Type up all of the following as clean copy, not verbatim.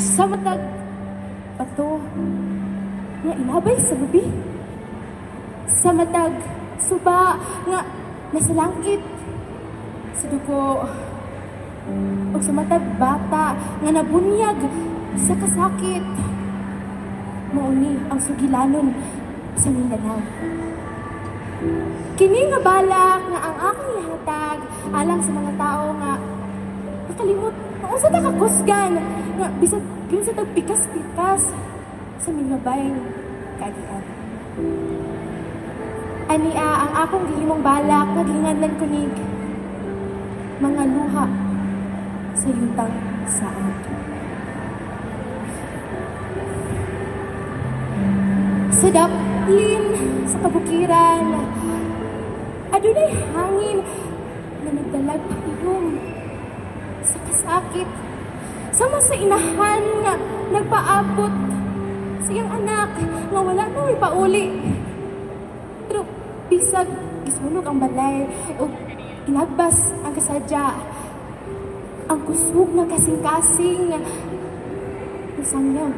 Sa matag bato nga ilabay sa lubi, sa matag suba nga nasa langit, sa dugo o sa matag bata nga nabunyag sa kasakit, mauni ang sugilanon sa Mindanao. Kini nga balak nga ang akong ihatag alang sa mga tao nga nakalimot kung sa nakakusgan nga bisag yun sa tagpikas-pikas sa minabay kagian. Ania ang akong gihimong balak nga gihinganlan kunig mga luha sa yutang saad. Sa daplin sa kabukiran adunay hangin na nagdalag pahiyom sa kasakit, sama sa inahan nga nagpaabot sa iyang anak nga wala na may pauli. Pero bisag gisunog ang balay o inagbas ang kasadya, ang kusog na kasing-kasing usangyaw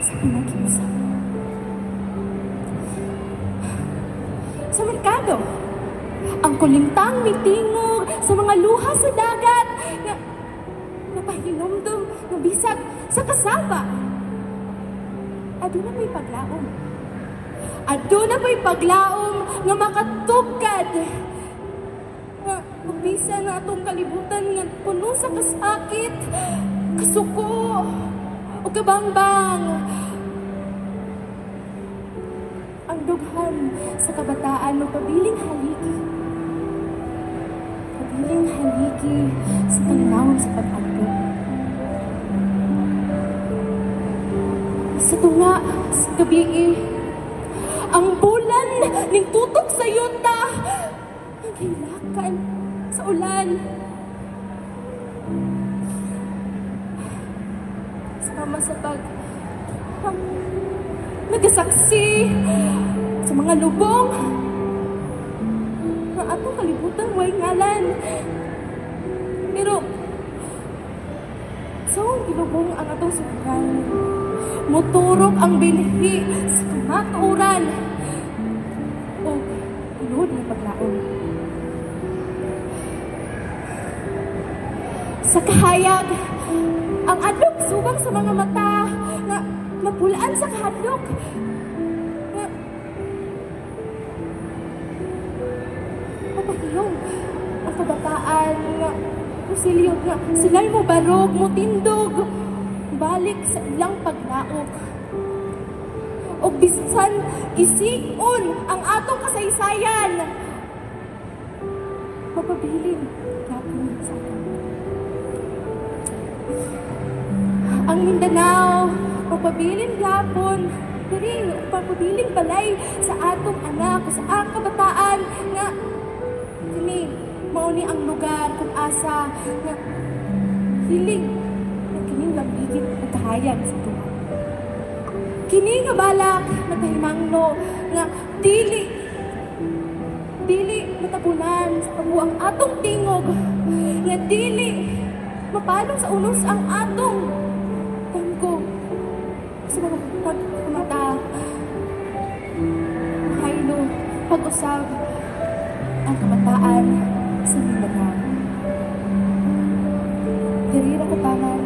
sa pinagiusap. Sa merkado, ang kulintang mitingog sa mga luha sa dagat nga napahinomdom nga bisag sa kasaba. Aduna may paglaom. Aduna may paglaom nga makatugkad nga magbisa na atong kalibutan nga puno sa kasakit, kasuko o kabangbang. Ang dughan sa kabataan magpabiling haligi. Pabiling haligi sa palinawon sa pag-agpo. Sa tunga, sa gabi, ang bulan ning tutok sa yuta, ang hilakan sa ulan. Sama sa nagasaksi sa mga lubong na atong kalibutan way ngalan. Pero sa ilubong ang atong subukan, moturok ang binhi sa kamaturan o inuod na paglaon. Sa kahayag, ang adlok subang sa mga mata na napulaan sa kahadlok. Mapahiyong ang kabataan nga kusilyo nga sila'y mo barog, mo tindog, balik sa ilang paglaok. O bisan gisiun ang atong kasaysayan. Mapabilin kapon sa atin. Ang Mindanao, mapabilin gapon, diri pagpabiling balay sa atong anak, sa atong kabataan nga kini mauni ang lugar kung asa nga hiling na kining lambigit at kahayag sa tuwa. Kini nga balak nagahimangno nga dili matabunan sa pamuang atong tingog, nga dili mapalong sa unos ang atong tanggo sa mga pagkamata, haylo, pag-usab ang kabataan sa Mindanao. Diri ra katangan